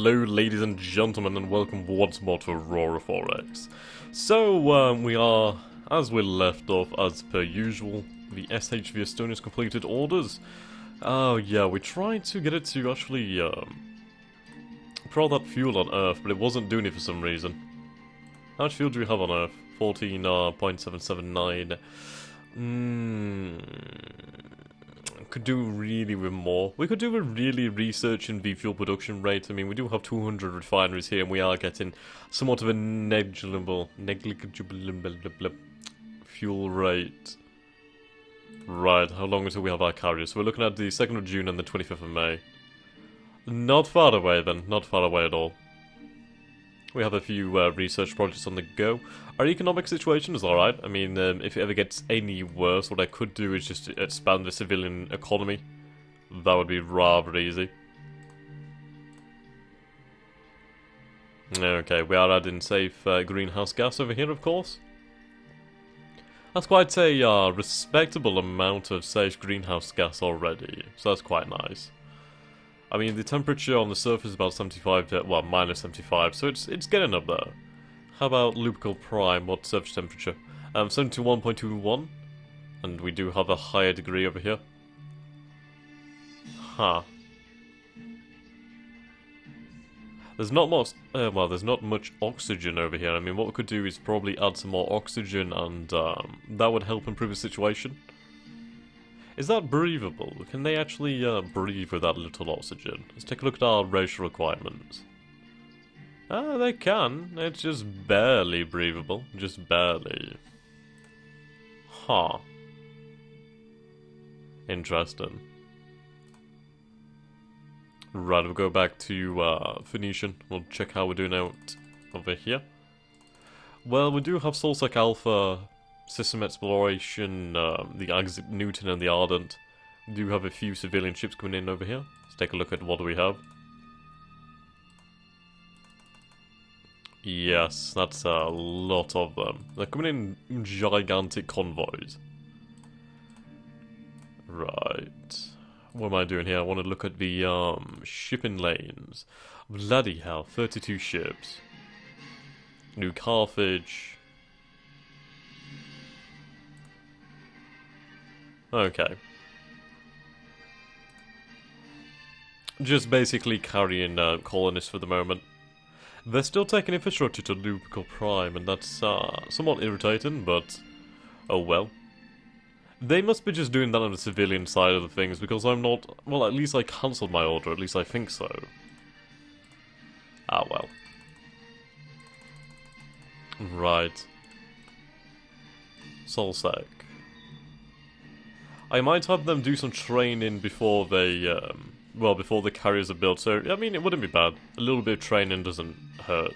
Hello ladies and gentlemen, and welcome once more to Aurora 4X. So, we are, as we left off, as per usual, the SHV Estonia's completed orders. Oh yeah, we tried to get it to actually, pour that fuel on Earth, but it wasn't doing it for some reason. How much fuel do we have on Earth? 14.779. Could do really with more. We could do a really researching the fuel production rate. I mean, we do have 200 refineries here, and we are getting somewhat of a negligible fuel rate. Right, how long until we have our carriers? So we're looking at the 2nd of June and the 25th of May. Not far away then, not far away at all. We have a few research projects on the go. Our economic situation is alright. I mean, if it ever gets any worse, what I could do is just expand the civilian economy. That would be rather easy. Okay, we are adding safe greenhouse gas over here, of course. That's quite a respectable amount of safe greenhouse gas already, so that's quite nice. I mean, the temperature on the surface is about 75 to, well, minus 75, so it's getting up there. How about Lupical Prime? What's surface temperature? 71.21, and we do have a higher degree over here. Huh. There's not much, well, there's not much oxygen over here. I mean, what we could do is probably add some more oxygen, and that would help improve the situation. Is that breathable? Can they actually breathe with that little oxygen? Let's take a look at our racial requirements. Ah, they can. It's just barely breathable. Just barely. Huh. Interesting. Right, we'll go back to Phoenician. We'll check how we're doing out over here. Well, we do have Solsec Alpha system exploration, the Isaac Newton and the Ardent. We do have a few civilian ships coming in over here. Let's take a look at what we have. Yes, that's a lot of them. They're coming in gigantic convoys. Right. What am I doing here? I want to look at the shipping lanes. Bloody hell, 32 ships. New Carthage. Okay. Just basically carrying colonists for the moment. They're still taking infrastructure to Lupical Prime, and that's somewhat irritating, but oh well. They must be just doing that on the civilian side of the things, because I'm not... Well, at least I cancelled my order, at least I think so. Ah well. Right. Solsec. I might have them do some training before they, well, before the carriers are built, so, I mean, it wouldn't be bad. A little bit of training doesn't hurt.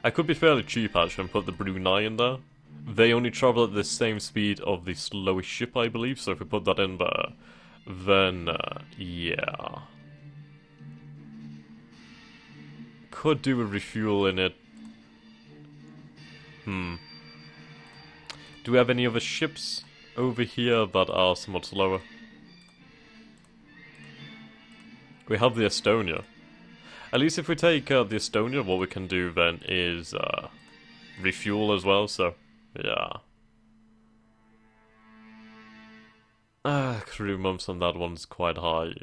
I could be fairly cheap, actually, and put the Brunei in there. They only travel at the same speed of the slowest ship, I believe, so if we put that in there, then, yeah. Could do a refuel in it. Do we have any other ships over here that are somewhat slower? We have the Estonia. At least if we take the Estonia, what we can do then is refuel as well, so yeah. Crew months on that one's quite high.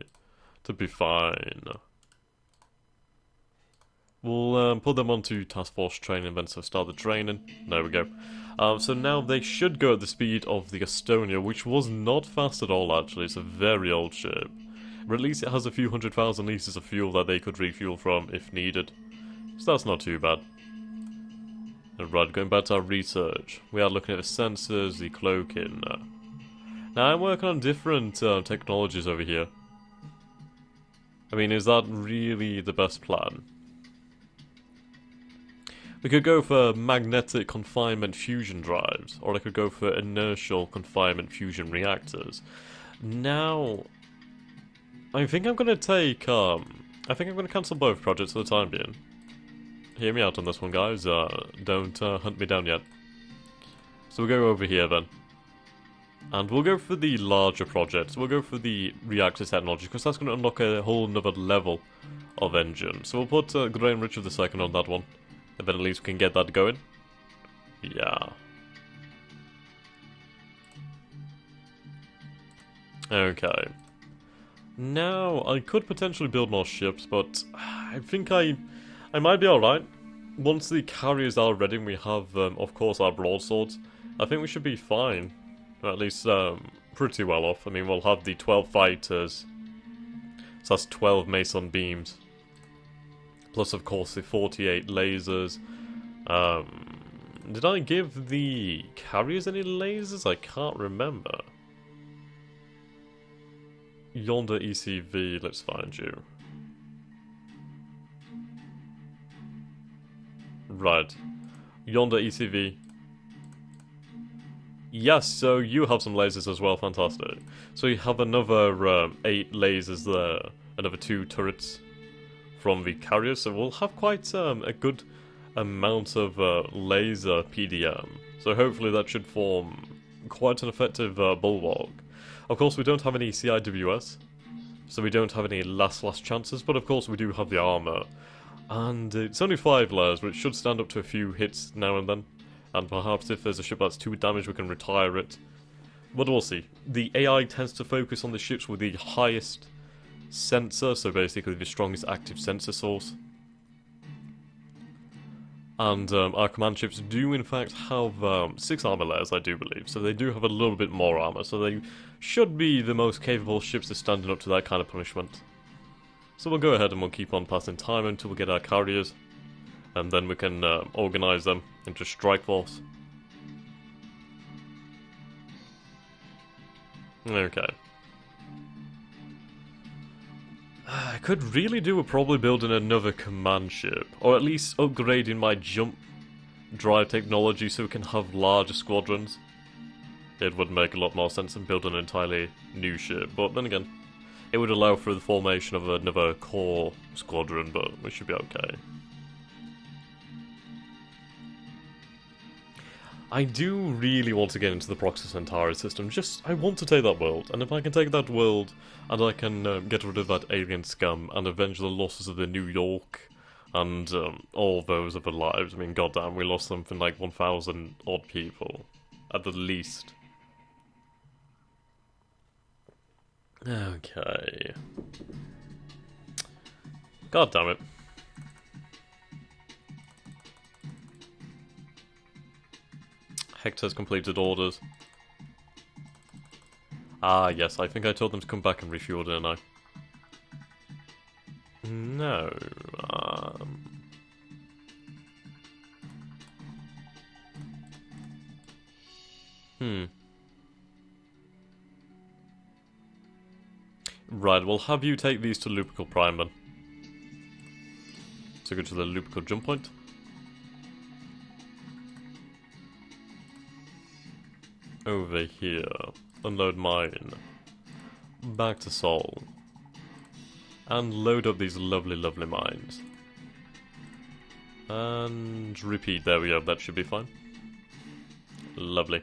To be fine. We'll put them onto task force training then, so start the training. There we go. So now they should go at the speed of the Estonia, which was not fast at all actually. It's a very old ship. But at least it has a few 100,000 litres of fuel that they could refuel from if needed. So that's not too bad. Right, going back to our research. We are looking at the sensors, the cloaking. Now I'm working on different technologies over here. I mean, is that really the best plan? We could go for magnetic confinement fusion drives, or I could go for inertial confinement fusion reactors. Now, I think I'm gonna take, I think I'm gonna cancel both projects for the time being. Hear me out on this one, guys. Don't hunt me down yet. So we'll go over here then. And we'll go for the larger projects. We'll go for the reactor technology, because that's going to unlock a whole another level of engine. So we'll put Graham Richard II on that one. And then at least we can get that going. Yeah. Okay. Now, I could potentially build more ships, but I think I might be alright. Once the carriers are ready and we have, of course, our broadswords, I think we should be fine. Or at least, pretty well off. I mean, we'll have the 12 fighters. So that's 12 Mason beams. Plus, of course, the 48 lasers. Did I give the carriers any lasers? I can't remember. Yonder ECV, let's find you. Right. Yonder ECV. Yes, so you have some lasers as well, fantastic. So you have another 8 lasers there, another 2 turrets from the carrier, so we'll have quite a good amount of laser PDM. So hopefully that should form quite an effective bulwark. Of course, we don't have any CIWS, so we don't have any last chances, but of course we do have the armor. And it's only 5 layers, but it should stand up to a few hits now and then. And perhaps if there's a ship that's too damaged, we can retire it. But we'll see. The AI tends to focus on the ships with the highest sensor, so basically the strongest active sensor source. And our command ships do in fact have 6 armor layers, I do believe, so they do have a little bit more armor, so they should be the most capable ships at standing up to that kind of punishment. So we'll go ahead and we'll keep on passing time until we get our carriers, and then we can organise them into strike force. Okay. I could really do with probably building another command ship, or at least upgrading my jump drive technology so we can have larger squadrons. It would make a lot more sense than building an entirely new ship, but then again, it would allow for the formation of another core squadron, but we should be okay. I do really want to get into the Proxy Centauri system, I want to take that world, and if I can take that world, and I can get rid of that alien scum, and avenge the losses of the New York, and all those other lives, I mean, goddamn, we lost something like 1,000 odd people, at the least. Okay. God damn it. Hector's completed orders. Ah, yes, I think I told them to come back and refuel, didn't I? No. Right, we'll have you take these to Lupical Prime then. So go to the Lupical jump point. Over here. Unload mine. Back to Sol. And load up these lovely, lovely mines. And repeat, there we go, that should be fine. Lovely.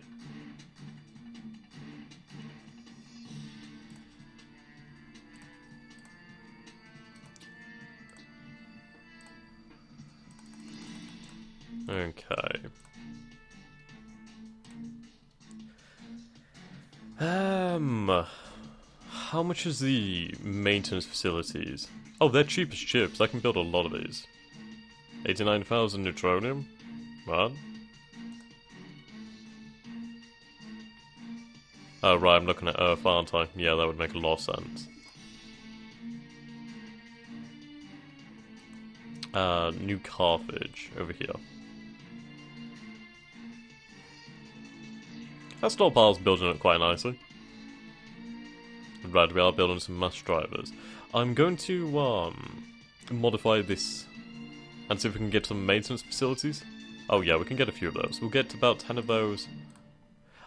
Okay. How much is the maintenance facilities? Oh, they're cheap as chips. I can build a lot of these. 89,000 neutronium? What? Oh, right, I'm looking at Earth, aren't I? Yeah, that would make a lot of sense. New Carthage, over here. That stockpile's building up quite nicely. Right, we are building some mass drivers. I'm going to modify this and see if we can get some maintenance facilities. Oh yeah, we can get a few of those. We'll get about 10 of those.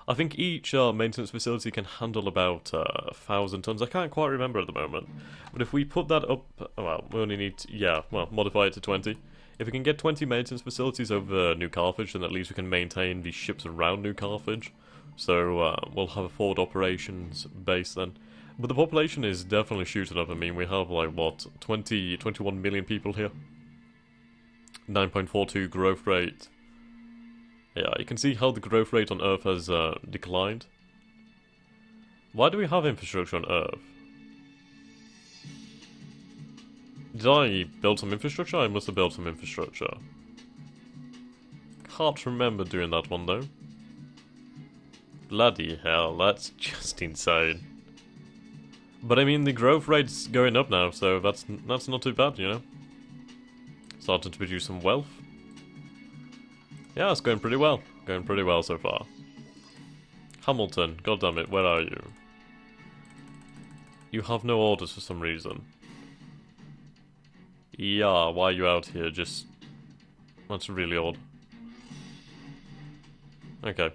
I think each maintenance facility can handle about 1,000 tons. I can't quite remember at the moment. But if we put that up, well, we only need to, yeah, well, modify it to 20. If we can get 20 maintenance facilities over New Carthage, then at least we can maintain the ships around New Carthage. So we'll have a forward operations base then. But the population is definitely shooting up. I mean, we have like, what, 21 million people here? 9.42 growth rate. Yeah, you can see how the growth rate on Earth has declined. Why do we have infrastructure on Earth? Did I build some infrastructure? I must have built some infrastructure. Can't remember doing that one though. Bloody hell, that's just insane. But I mean, the growth rate's going up now, so that's not too bad, you know? Starting to produce some wealth. Yeah, it's going pretty well. Going pretty well so far. Hamilton, goddammit, where are you? You have no orders for some reason. Yeah, why are you out here? Just... That's really odd. Okay.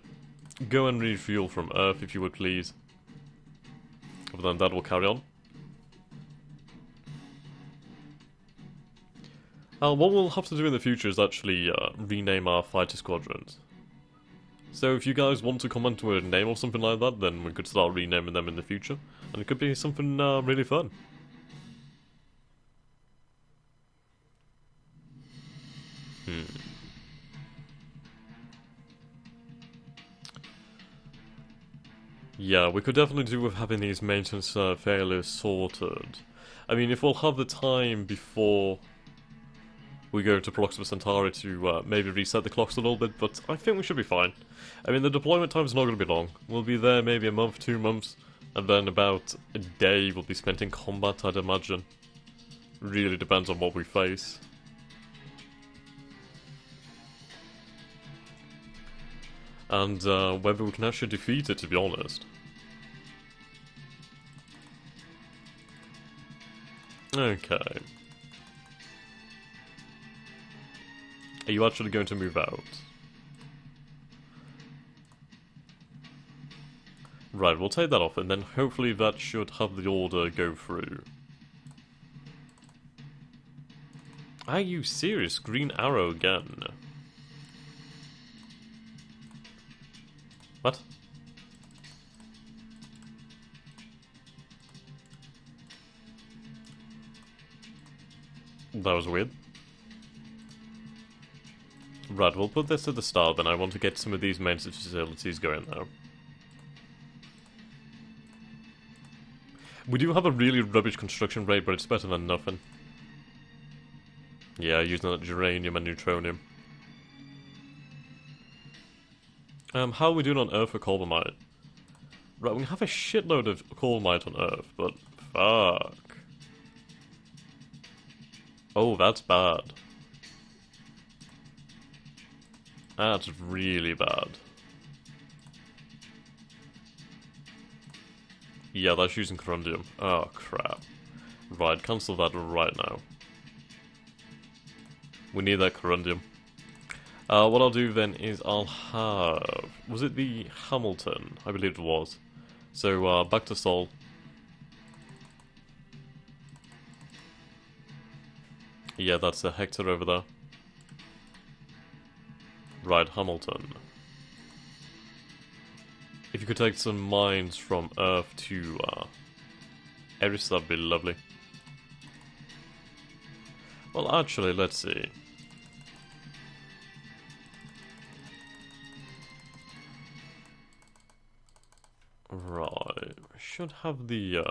Go and refuel from Earth if you would please. But then that will carry on. What we'll have to do in the future is actually rename our fighter squadrons. So if you guys want to comment with a name or something like that, then we could start renaming them in the future. And it could be something really fun. Yeah, we could definitely do with having these maintenance failures sorted. I mean, if we'll have the time before we go to Proxima Centauri to maybe reset the clocks a little bit, but I think we should be fine. I mean, the deployment time is not going to be long. We'll be there maybe a month, 2 months, and then about a day will be spent in combat, I'd imagine. Really depends on what we face. And whether we can actually defeat it, to be honest. Okay. Are you actually going to move out? Right, we'll take that off, and then hopefully that should have the order go through. Are you serious? Green arrow again? What? That was weird. Right, we'll put this at the start, then I want to get some of these maintenance facilities going now. We do have a really rubbish construction rate, but it's better than nothing. Yeah, using that geranium and neutronium. How are we doing on Earth for Colbamite? Right, we have a shitload of Colbamite on Earth, but fuck. Oh, that's bad. That's really bad. Yeah, that's using corundium. Oh, crap. Right, cancel that right now. We need that corundium. What I'll do then is I'll have... Was it the Hamilton? I believe it was. So, back to Sol. Yeah, that's a Hector over there. Right, Hamilton. If you could take some mines from Earth to Eris, that'd be lovely. Well, actually, let's see. Right, I should have the,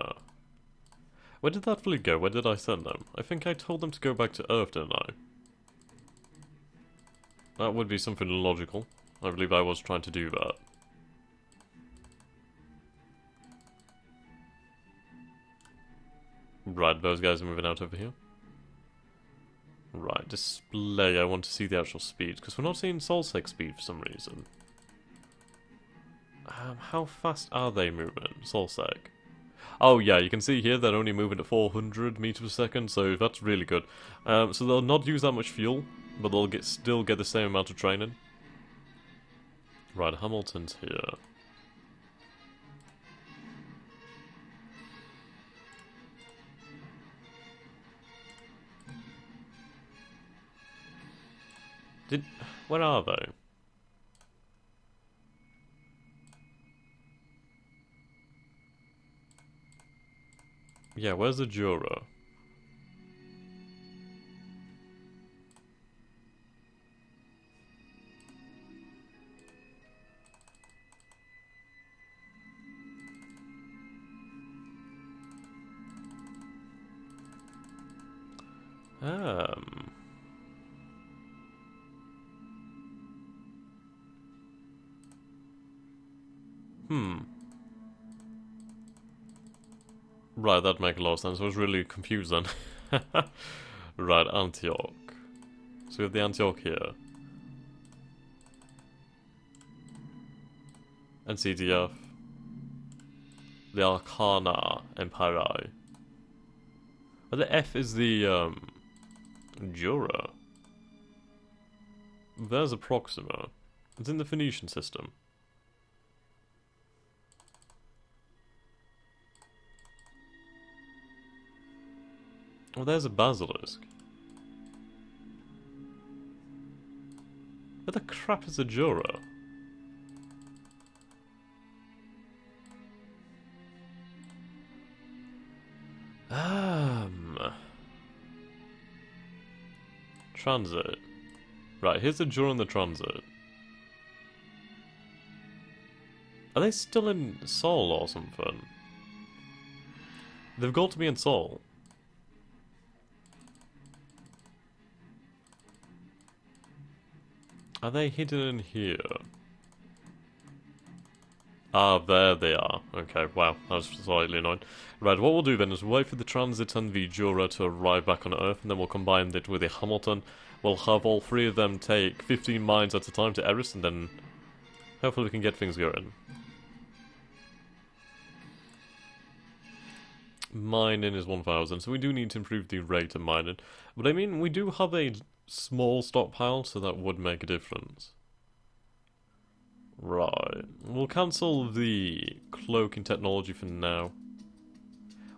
Where did that fleet go? Where did I send them? I think I told them to go back to Earth, didn't I? That would be something logical. I believe I was trying to do that. Right, those guys are moving out over here. Right, display, I want to see the actual speed, because we're not seeing Solsec speed for some reason. How fast are they moving, Solsec? Oh yeah, you can see here they're only moving at 400 meters per second, so that's really good. So they'll not use that much fuel, but they'll still get the same amount of training. Right, Hamilton's here. Where are they? Yeah, where's the Jura? Um... Hmm. Right, that'd make a lot of sense. I was really confused then. Right, Antioch. So we have the Antioch here. NCDF. The Arcana Empire. But the F is the, Jura. There's a Proxima. It's in the Phoenician system. Oh, there's a Basilisk. Where the crap is a Jura? Transit. Right, here's the Jura and the Transit. Are they still in Seoul or something? They've got to be in Seoul. Are they hidden in here? Ah, there they are. Okay, wow, that was slightly annoying. Right, what we'll do then is wait for the Transit and the Jura to arrive back on Earth, and then we'll combine it with the Hamilton. We'll have all three of them take 15 mines at a time to Eris, and then hopefully we can get things going. Mining is 1000, so we do need to improve the rate of mining. But I mean, we do have a small stockpile, so that would make a difference. Right, we'll cancel the cloaking technology for now.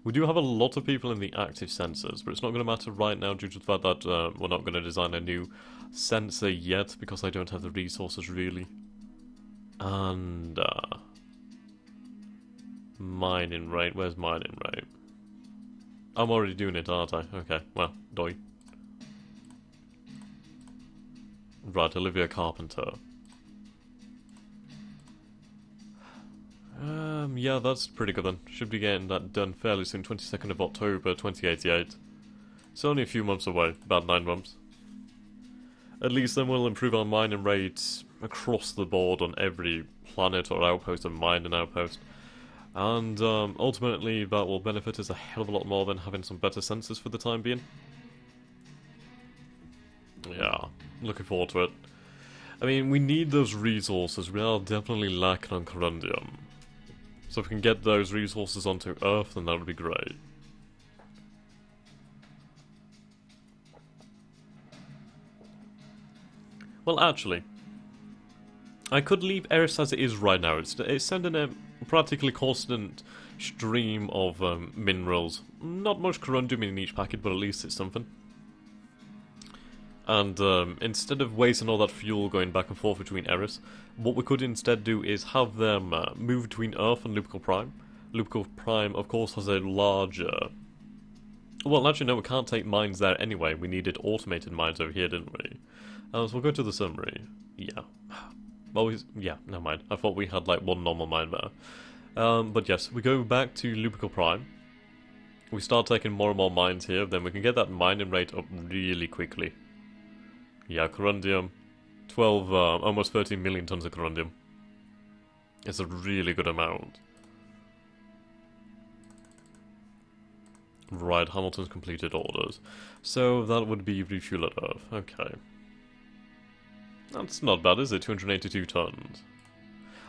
We do have a lot of people in the active sensors, but it's not going to matter right now due to the fact that we're not going to design a new sensor yet, because I don't have the resources really. And, mining rate, where's mining rate? I'm already doing it, aren't I? Okay, well, doi. Right, Olivia Carpenter. Yeah, that's pretty good then. Should be getting that done fairly soon, 22nd of October, 2088. It's only a few months away, about 9 months. At least then we'll improve our mining rates across the board on every planet or outpost and mining outpost. And ultimately that will benefit us a hell of a lot more than having some better sensors for the time being. Yeah, looking forward to it. I mean, we need those resources. We are definitely lacking on corundium. So if we can get those resources onto Earth, then that would be great. Well, actually, I could leave Eris as it is right now. It's sending a practically constant stream of minerals. Not much corundium in each packet, but at least it's something. And instead of wasting all that fuel going back and forth between Eris, what we could instead do is have them move between Earth and Lupical Prime. Lupical Prime, of course, has a larger... Well, actually, no, we can't take mines there anyway. We needed automated mines over here, didn't we? So we'll go to the summary. Yeah. Well, yeah, never mind. I thought we had, like, one normal mine there. But yes, we go back to Lupical Prime. We start taking more and more mines here, then we can get that mining rate up really quickly. Yeah, corundium. 12, almost 13 million tons of corundium. It's a really good amount. Right, Hamilton's completed orders. So that would be refuel at Earth. Okay. That's not bad, is it? 282 tons.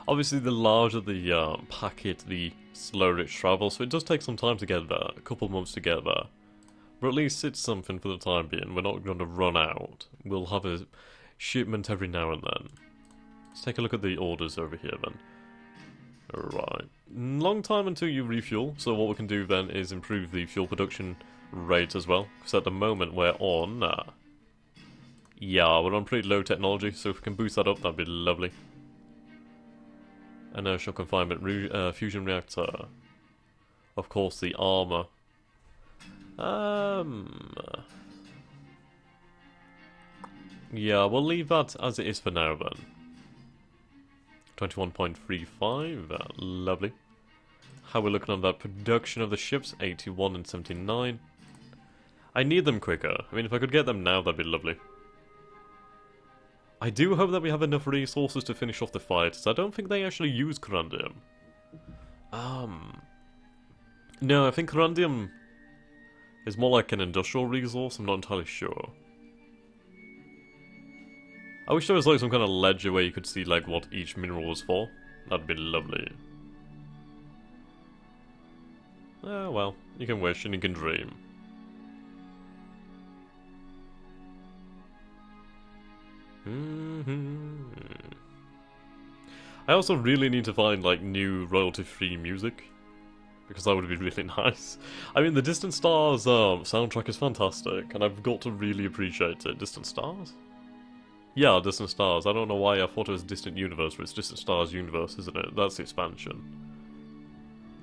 Obviously, the larger the packet, the slower it travels, so it does take some time to get there. A couple months to get there. But at least it's something for the time being. We're not going to run out. We'll have a shipment every now and then. Let's take a look at the orders over here then. Alright. Long time until you refuel, so what we can do then is improve the fuel production rate as well. Because at the moment we're on... yeah, we're on pretty low technology, so if we can boost that up, that'd be lovely. Inertial confinement, fusion reactor. Of course, the armor. Yeah, we'll leave that as it is for now then. 21.35, lovely. How are we looking on that production of the ships? 81 and 79. I need them quicker. I mean, if I could get them now, that'd be lovely. I do hope that we have enough resources to finish off the fight, so I don't think they actually use corundium. No, I think corundium is more like an industrial resource, I'm not entirely sure. I wish there was like some kind of ledger where you could see like what each mineral was for. That'd be lovely. Oh well, you can wish and you can dream. I also really need to find like new royalty-free music, because that would be really nice. I mean, the Distant Stars soundtrack is fantastic, and I've got to really appreciate it. Distant Stars? Yeah, Distant Stars. I don't know why I thought it was Distant Universe, but it's Distant Stars Universe, isn't it? That's the expansion.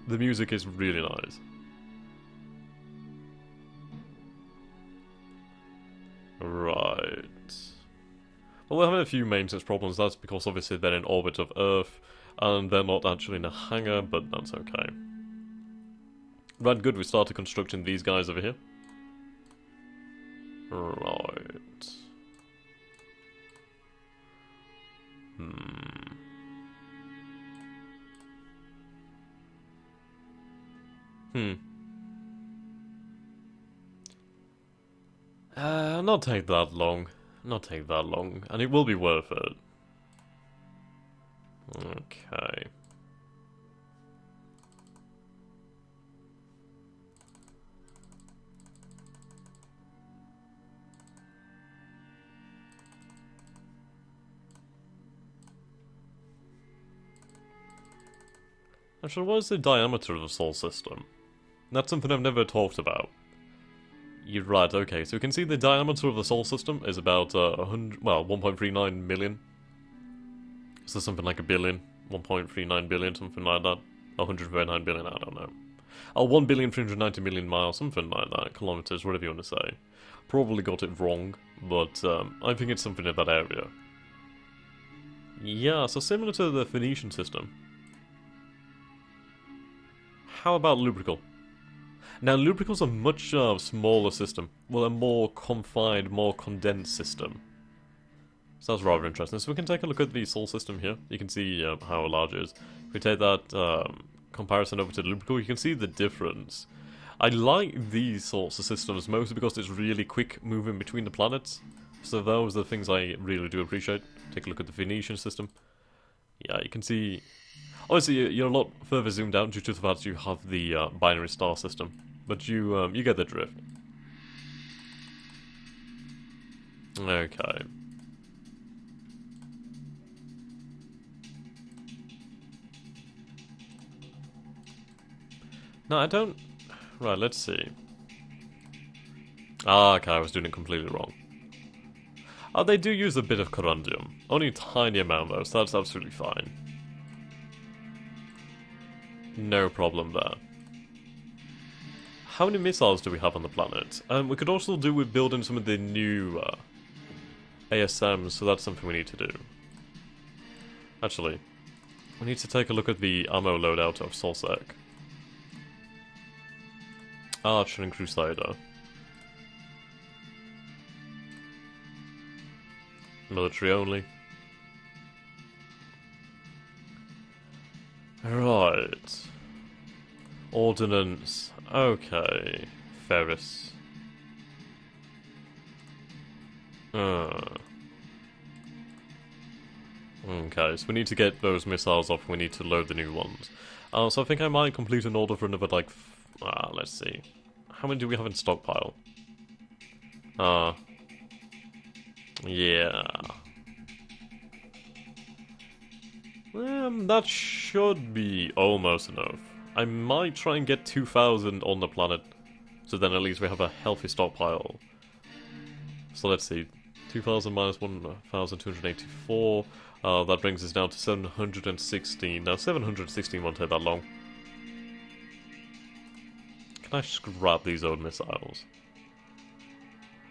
The music is really nice. Right. Well, we're having a few maintenance problems. That's because obviously they're in orbit of Earth, and they're not actually in a hangar, but that's okay. Right, good, we started constructing these guys over here. Right. Not take that long. Not take that long, and it will be worth it. Okay. Actually, what is the diameter of the Sol system? That's something I've never talked about. You're right, okay, so we can see the diameter of the Sol system is about 1.39 million. So something like a billion, 1.39 billion, something like that. 139 billion, I don't know. 1,390,000,000 miles, something like that, kilometers, whatever you want to say. Probably got it wrong, but I think it's something in that area. Yeah, so similar to the Phoenician system. How about Lubrical? Now, Lubrical's a much smaller system. Well, a more confined, more condensed system. So that's rather interesting. So we can take a look at the Sol system here. You can see how large it is. If we take that comparison over to Lubrical, you can see the difference. I like these sorts of systems mostly because it's really quick moving between the planets. So those are the things I really do appreciate. Take a look at the Phoenician system. Yeah, you can see... Obviously, you're a lot further zoomed out due to the fact that you have the binary star system. But you get the drift. Okay. No, I don't... Right, let's see. Ah, okay, I was doing it completely wrong. Oh, they do use a bit of corundium. Only a tiny amount though, so that's absolutely fine. No problem there. How many missiles do we have on the planet? We could also do with building some of the new ASMs, so that's something we need to do. Actually, we need to take a look at the ammo loadout of Solsec. Archer and Crusader. Military only. Right. Ordnance. Okay. Ferris. Okay, so we need to get those missiles off, we need to load the new ones. So I think I might complete an order for another, like... let's see. How many do we have in stockpile? Yeah. That should be almost enough. I might try and get 2,000 on the planet, so then at least we have a healthy stockpile. So let's see, 2,000 minus 1,284, that brings us down to 716. Now 716 won't take that long. Can I scrap these old missiles?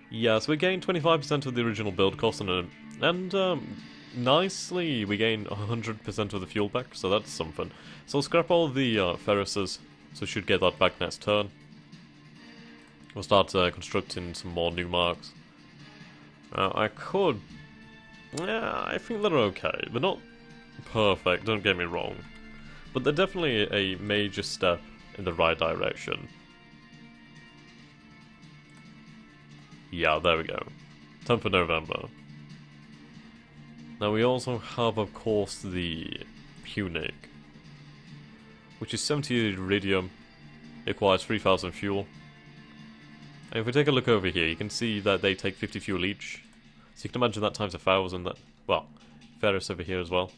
Yeah, so we gain 25% of the original build cost nicely we gain 100% of the fuel back, so that's something. So I'll scrap all the Ferrises, so we should get that back next turn. We'll start constructing some more new marks. I could... Yeah, I think they're okay. They're not perfect, don't get me wrong. But they're definitely a major step in the right direction. Yeah, there we go. 10th of November. Now we also have, of course, the Punic, which is 70 iridium, it requires 3000 fuel. And if we take a look over here, you can see that they take 50 fuel each. So you can imagine that times 1000, that, well, Ferris over here as well.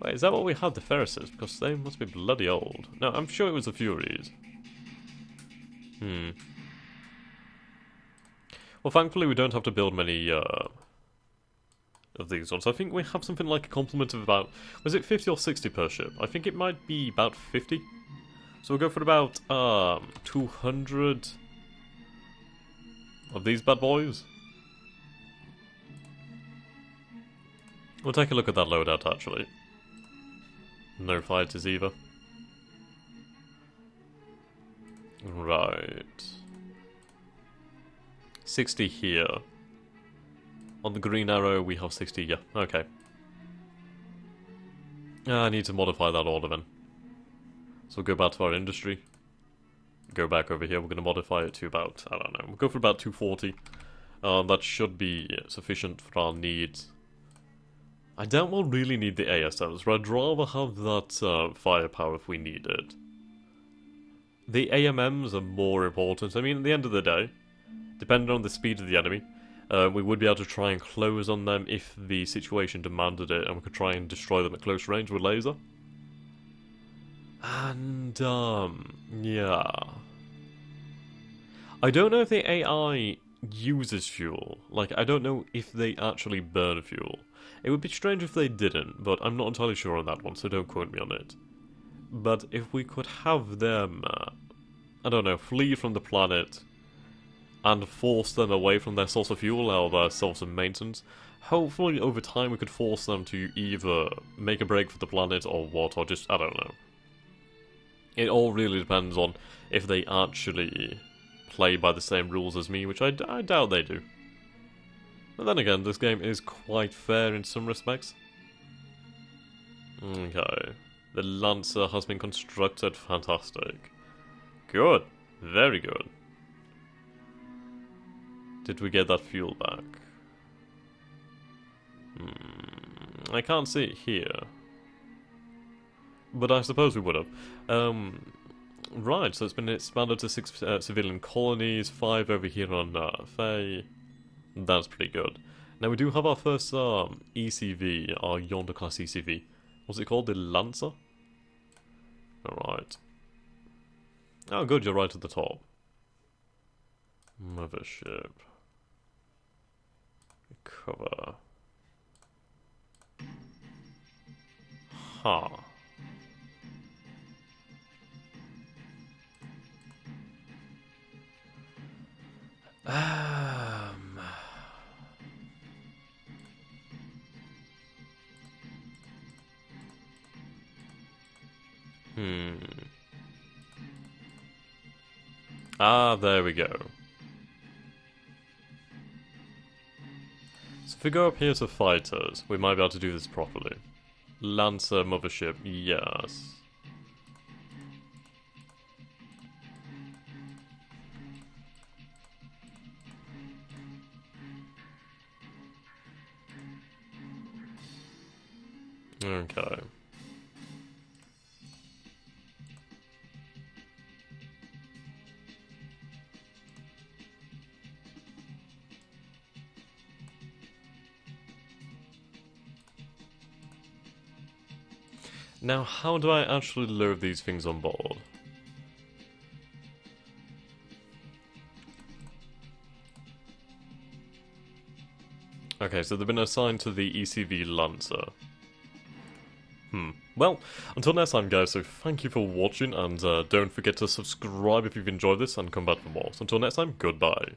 Wait, is that what we had, the Ferrises? Because they must be bloody old. No, I'm sure it was the Furies. Well, thankfully we don't have to build many, of these ones. I think we have something like a complement of about... Was it 50 or 60 per ship? I think it might be about 50. So we'll go for about, 200... of these bad boys. We'll take a look at that loadout, actually. No fighters either. Right. 60 here. On the green arrow, we have 60, yeah, okay. I need to modify that order then. So we'll go back to our industry. Go back over here, we're going to modify it to about, I don't know, we'll go for about 240. That should be sufficient for our needs. I doubt we'll really need the ASMs, but I'd rather have that firepower if we need it. The AMMs are more important. I mean, at the end of the day, depending on the speed of the enemy, we would be able to try and close on them if the situation demanded it, and we could try and destroy them at close range with laser. And, yeah. I don't know if the AI uses fuel. Like, I don't know if they actually burn fuel. It would be strange if they didn't, but I'm not entirely sure on that one, so don't quote me on it. But if we could have them, I don't know, flee from the planet and force them away from their source of fuel or their source of maintenance, hopefully over time we could force them to either make a break for the planet or what, or just, I don't know. It all really depends on if they actually play by the same rules as me, which I doubt they do. But then again, this game is quite fair in some respects. Okay. The Lancer has been constructed. Fantastic. Good. Very good. Did we get that fuel back? I can't see it here. But I suppose we would have. Right, so it's been expanded to 6 civilian colonies, 5 over here on Faye. That's pretty good. Now we do have our first ECV, our Yonder class ECV. What's it called? The Lancer? Alright. Oh good, you're right at the top. Mothership. Cover. Huh. Ah, there we go. So if we go up here to fighters, we might be able to do this properly. Lancer, mothership, yes. Okay. Now, how do I actually load these things on board? Okay, so they've been assigned to the ECV Lancer. Well, until next time guys, so thank you for watching, and don't forget to subscribe if you've enjoyed this and come back for more. So until next time, goodbye.